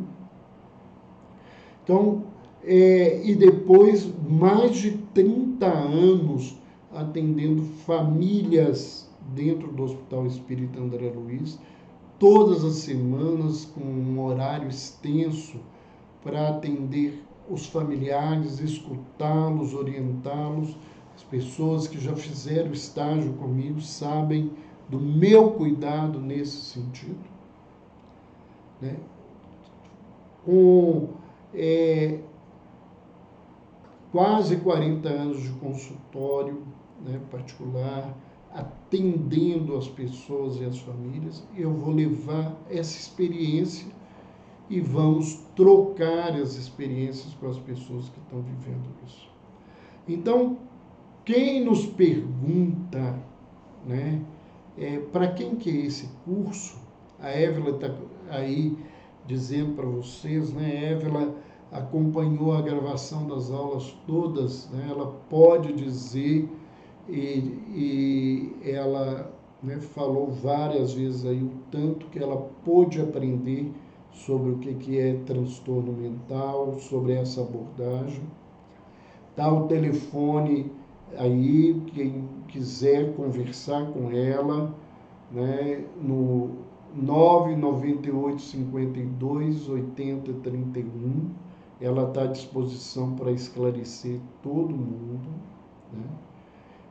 S1: Então, e depois mais de 30 anos atendendo famílias dentro do Hospital Espírita André Luiz, todas as semanas com um horário extenso para atender os familiares, escutá-los, orientá-los. As pessoas que já fizeram estágio comigo sabem do meu cuidado nesse sentido, né? Com quase 40 anos de consultório, né, particular, atendendo as pessoas e as famílias, eu vou levar essa experiência e vamos trocar as experiências com as pessoas que estão vivendo isso. Então, quem nos pergunta, né, para quem que é esse curso, a Évila está aí dizendo para vocês, né, a Évila acompanhou a gravação das aulas todas, né, ela pode dizer, e ela, né, falou várias vezes aí o tanto que ela pôde aprender sobre o que é transtorno mental, sobre essa abordagem. Tá o telefone aí, quem quiser conversar com ela, né, no 998 52 80 31. Ela está à disposição para esclarecer todo mundo, né?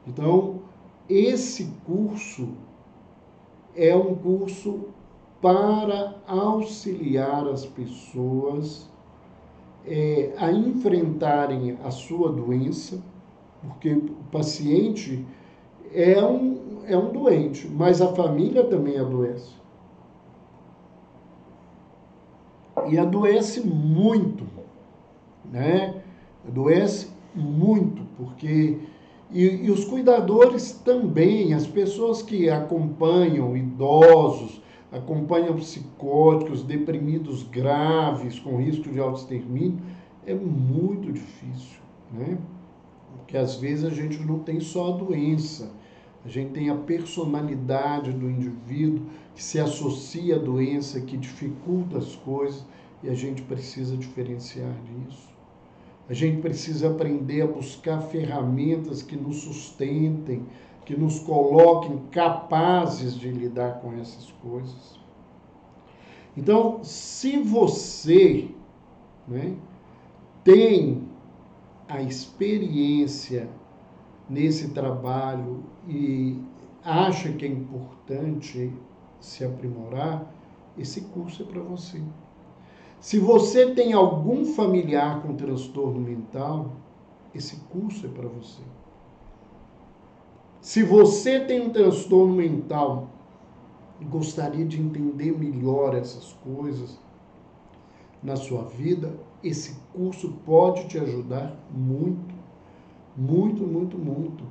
S1: Então, esse curso é um curso para auxiliar as pessoas a enfrentarem a sua doença, porque o paciente é um doente, mas a família também adoece. E adoece muito, né? Adoece muito, porque... E os cuidadores também, as pessoas que acompanham idosos, acompanham psicóticos, deprimidos graves, com risco de autoextermínio, é muito difícil, né? Porque às vezes a gente não tem só a doença, a gente tem a personalidade do indivíduo que se associa à doença, que dificulta as coisas, e a gente precisa diferenciar disso. A gente precisa aprender a buscar ferramentas que nos sustentem, que nos coloquem capazes de lidar com essas coisas. Então, se você, né, tem a experiência nesse trabalho e acha que é importante se aprimorar, esse curso é para você. Se você tem algum familiar com transtorno mental, esse curso é para você. Se você tem um transtorno mental e gostaria de entender melhor essas coisas na sua vida, esse curso pode te ajudar muito, muito, muito, muito.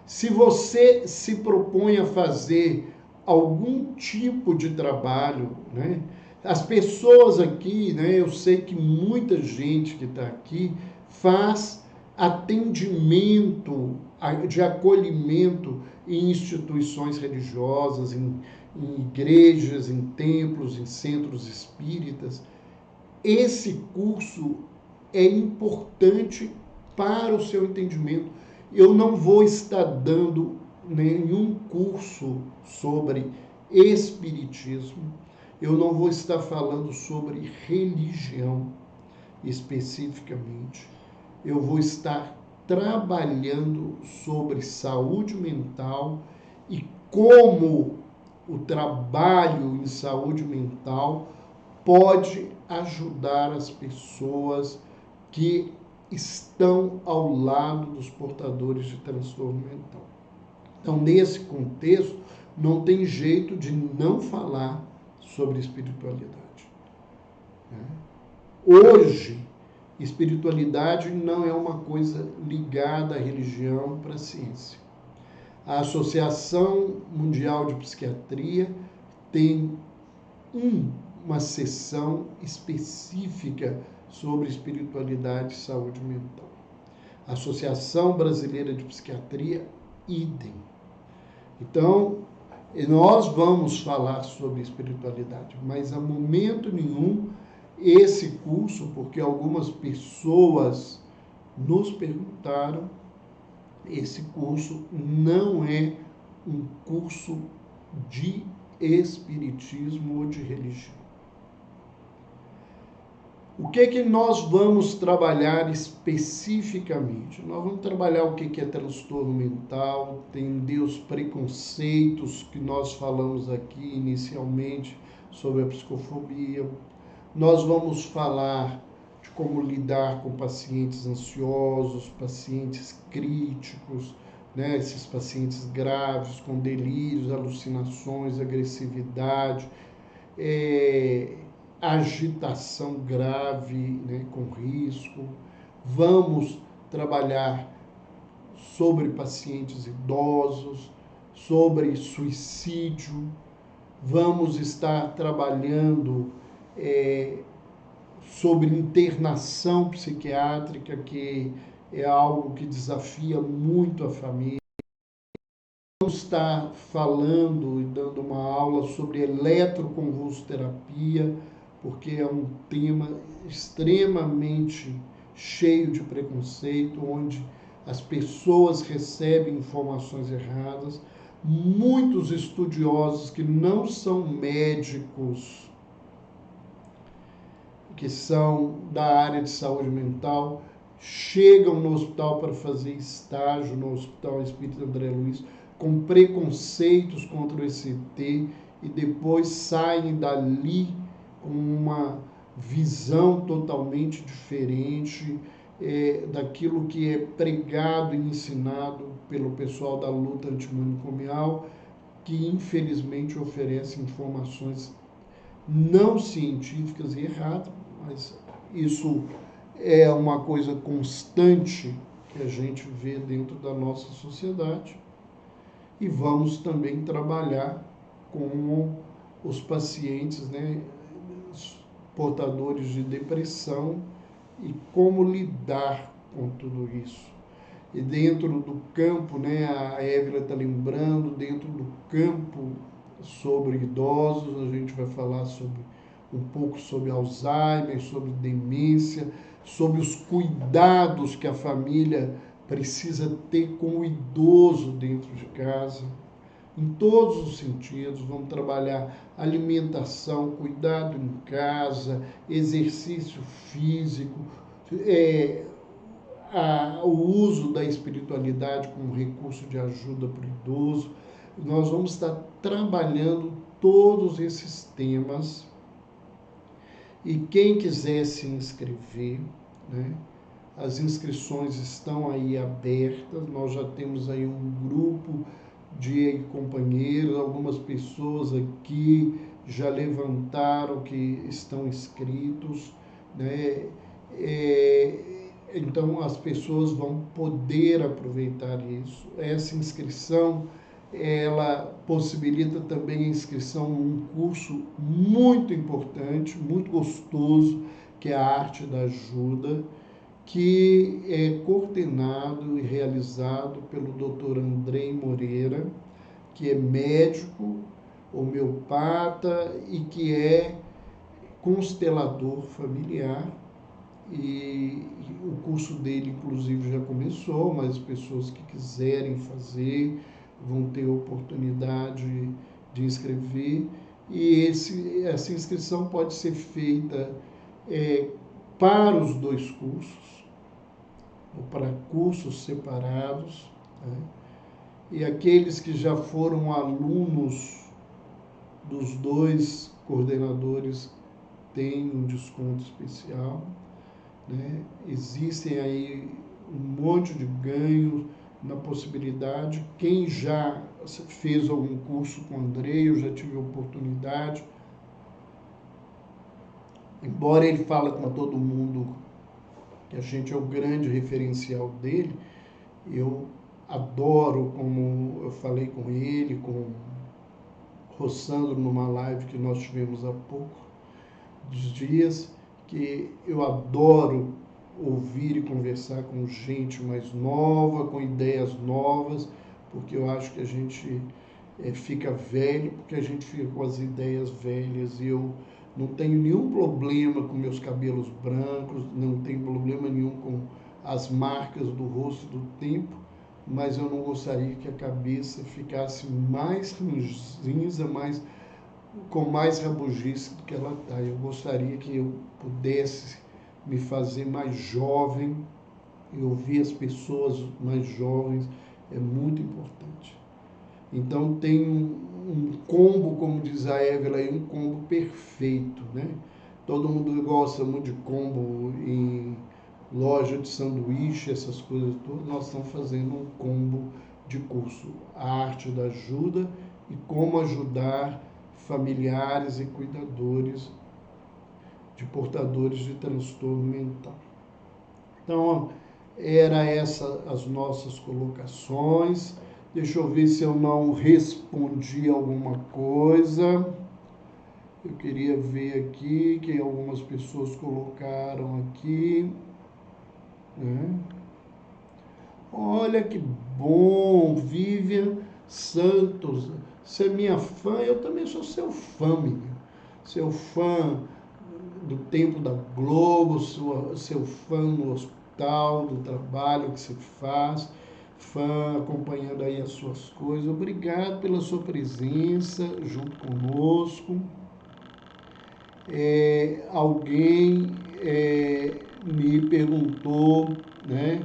S1: Se você se propõe a fazer algum tipo de trabalho, né? As pessoas aqui, né? Eu sei que muita gente que está aqui faz atendimento de acolhimento em instituições religiosas, em igrejas, em templos, em centros espíritas. Esse curso é importante para o seu entendimento. Eu não vou estar dando nenhum curso sobre espiritismo, eu não vou estar falando sobre religião especificamente, eu vou estar trabalhando sobre saúde mental e como o trabalho em saúde mental pode ajudar as pessoas que estão ao lado dos portadores de transtorno mental. Então, nesse contexto, não tem jeito de não falar sobre espiritualidade. Hoje, espiritualidade não é uma coisa ligada à religião para a ciência. A Associação Mundial de Psiquiatria tem uma sessão específica sobre espiritualidade e saúde mental. A Associação Brasileira de Psiquiatria, idem. Então, nós vamos falar sobre espiritualidade, mas a momento nenhum esse curso, porque algumas pessoas nos perguntaram, esse curso não é um curso de espiritismo ou de religião. O que nós vamos trabalhar especificamente? Nós vamos trabalhar o que é transtorno mental, entender os preconceitos que nós falamos aqui inicialmente sobre a psicofobia. Nós vamos falar de como lidar com pacientes ansiosos, pacientes críticos, né? Esses pacientes graves, com delírios, alucinações, agressividade, agitação grave, né, com risco. Vamos trabalhar sobre pacientes idosos, sobre suicídio. Vamos estar trabalhando sobre internação psiquiátrica, que é algo que desafia muito a família. Vamos estar falando e dando uma aula sobre eletroconvulsoterapia, porque é um tema extremamente cheio de preconceito, onde as pessoas recebem informações erradas. Muitos estudiosos que não são médicos, que são da área de saúde mental, chegam no hospital para fazer estágio no Hospital Espírita André Luiz, com preconceitos contra o ECT, e depois saem dali com uma visão totalmente diferente daquilo que é pregado e ensinado pelo pessoal da luta antimanicomial, que infelizmente oferece informações não científicas e erradas, mas isso é uma coisa constante que a gente vê dentro da nossa sociedade. E vamos também trabalhar com os pacientes, né, portadores de depressão, e como lidar com tudo isso. E dentro do campo, né, a Évila está lembrando, dentro do campo sobre idosos, a gente vai falar um pouco sobre Alzheimer, sobre demência, sobre os cuidados que a família precisa ter com o idoso dentro de casa, em todos os sentidos. Vamos trabalhar alimentação, cuidado em casa, exercício físico, o uso da espiritualidade como recurso de ajuda para o idoso. Nós vamos estar trabalhando todos esses temas. E quem quiser se inscrever, né, as inscrições estão aí abertas. Nós já temos aí um grupo de companheiros, algumas pessoas aqui já levantaram que estão inscritos, né? Então as pessoas vão poder aproveitar isso. Essa inscrição, ela possibilita também a inscrição num curso muito importante, muito gostoso, que é a Arte da Ajuda, que é coordenado e realizado pelo Dr. Andrei Moreira, que é médico, homeopata e que é constelador familiar. E o curso dele, inclusive, já começou, mas as pessoas que quiserem fazer vão ter oportunidade de inscrever. E essa inscrição pode ser feita para os dois cursos, ou para cursos separados, né? E aqueles que já foram alunos dos dois coordenadores têm um desconto especial, né? Existem aí um monte de ganhos na possibilidade. Quem já fez algum curso com o Andrei, eu já tive a oportunidade, embora ele fale com todo mundo que a gente é o grande referencial dele, eu adoro, como eu falei com ele, com o Rossandro numa live que nós tivemos há pouco dos dias, que eu adoro ouvir e conversar com gente mais nova, com ideias novas, porque eu acho que a gente fica velho, porque a gente fica com as ideias velhas. E eu não tenho nenhum problema com meus cabelos brancos, não tenho problema nenhum com as marcas do rosto do tempo, mas eu não gostaria que a cabeça ficasse mais ranzinza, com mais rabugice do que ela está. Eu gostaria que eu pudesse me fazer mais jovem e ouvir as pessoas mais jovens, é muito importante. Então tem um combo, como diz a Evelyn aí, um combo perfeito, né? Todo mundo gosta muito de combo em loja de sanduíche, essas coisas todas. Nós estamos fazendo um combo de curso, a arte da ajuda e como ajudar familiares e cuidadores de portadores de transtorno mental. Então, era essa as nossas colocações. Deixa eu ver se eu não respondi alguma coisa. Eu queria ver aqui que algumas pessoas colocaram aqui, né? Olha que bom, Vivian Santos. Você é minha fã, eu também sou seu fã, menino. Seu fã do tempo da Globo, seu fã no hospital, do trabalho que você faz, fã acompanhando aí as suas coisas. Obrigado pela sua presença junto conosco. Alguém me perguntou, né,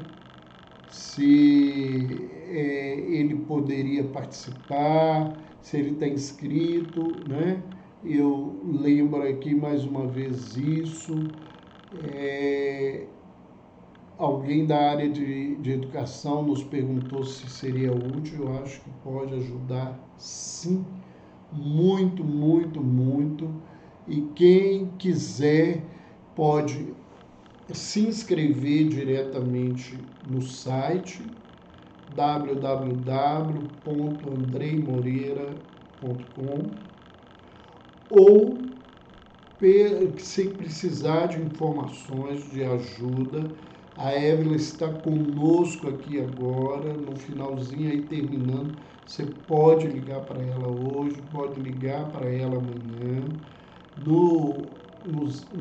S1: se ele poderia participar, se ele está inscrito, né? Eu lembro aqui mais uma vez isso. Alguém da área de educação nos perguntou se seria útil. Eu acho que pode ajudar, sim, muito, muito, muito. E quem quiser pode se inscrever diretamente no site www.andreimoreira.com, ou se precisar de informações de ajuda, a Evelyn está conosco aqui agora, no finalzinho aí terminando. Você pode ligar para ela hoje, pode ligar para ela amanhã, no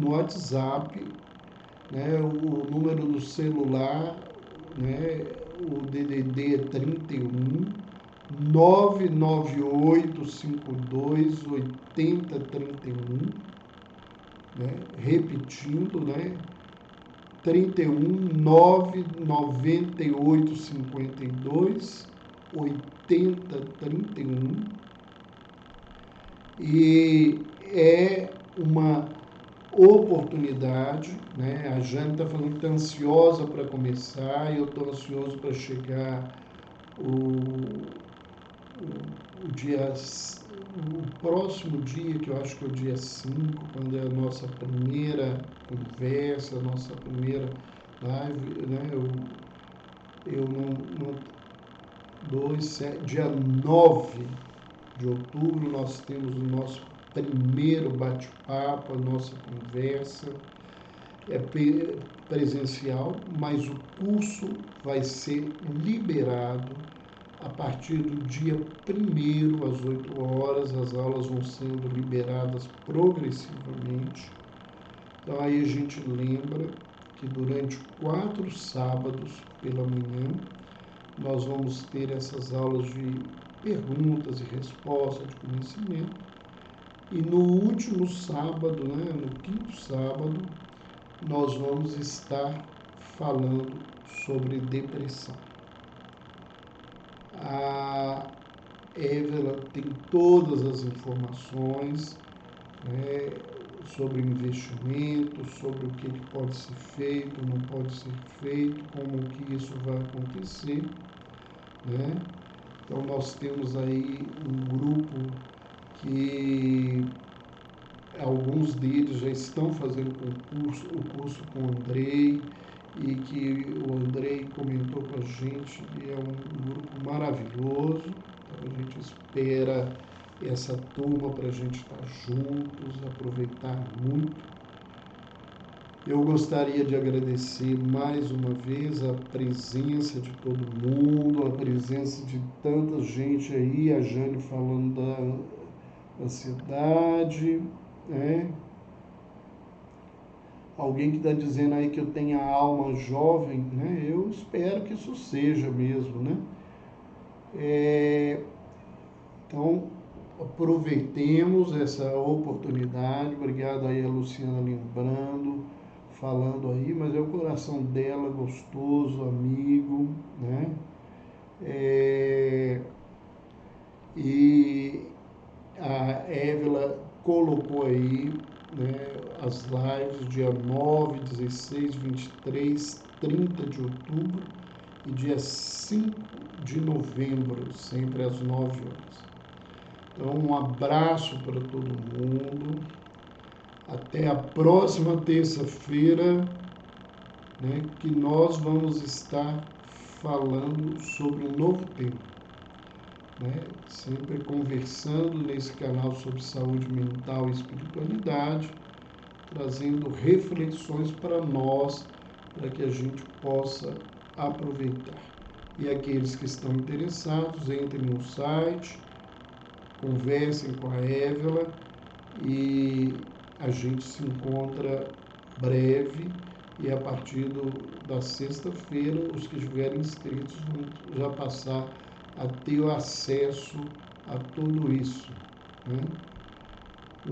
S1: WhatsApp né? O número do celular, né? O DDD é 31 99852 8031, né? Repetindo, né? 31 99852 8031, e é uma oportunidade, né? A Jane está falando que está ansiosa para começar, e eu estou ansioso para chegar o dia, o próximo dia, que eu acho que é o dia 5, quando é a nossa primeira conversa, a nossa primeira live, né? Eu não dia 9 de outubro, nós temos o nosso primeiro bate-papo, a nossa conversa. É presencial, mas o curso vai ser liberado a partir do dia 1º, às 8 horas. As aulas vão sendo liberadas progressivamente. Então, aí a gente lembra que durante 4 sábados pela manhã, nós vamos ter essas aulas de perguntas e respostas, de conhecimento. E no último sábado, né, no 5º sábado, nós vamos estar falando sobre depressão. A Évila tem todas as informações, né, sobre investimento, sobre o que pode ser feito, não pode ser feito, como que isso vai acontecer, né? Então nós temos aí um grupo que alguns deles já estão fazendo o curso com o Andrei, e que o Andrei comentou com a gente que é um grupo maravilhoso. Então a gente espera essa turma para a gente estar juntos, aproveitar muito. Eu gostaria de agradecer mais uma vez a presença de todo mundo, a presença de tanta gente aí, a Jane falando da ansiedade, né? Alguém que está dizendo aí que eu tenho a alma jovem, né? Eu espero que isso seja mesmo, né? Então, aproveitemos essa oportunidade. Obrigado aí a Luciana lembrando, falando aí, mas é o coração dela gostoso, amigo, né? E a Évila colocou aí, né, as lives dia 9, 16, 23, 30 de outubro e dia 5 de novembro, sempre às 9 horas. Então, um abraço para todo mundo. Até a próxima terça-feira, né, que nós vamos estar falando sobre um novo tema, né? Sempre conversando nesse canal sobre saúde mental e espiritualidade, trazendo reflexões para nós, para que a gente possa aproveitar. E aqueles que estão interessados, entrem no site, conversem com a Évila, e a gente se encontra breve. E a partir da sexta-feira, os que estiverem inscritos vão já passar a ter o acesso a tudo isso, né?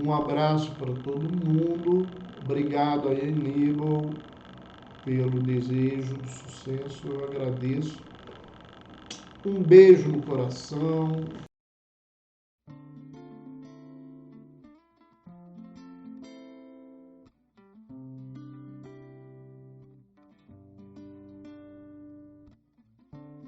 S1: Um abraço para todo mundo. Obrigado a Aníbal pelo desejo de sucesso. Eu agradeço. Um beijo no coração.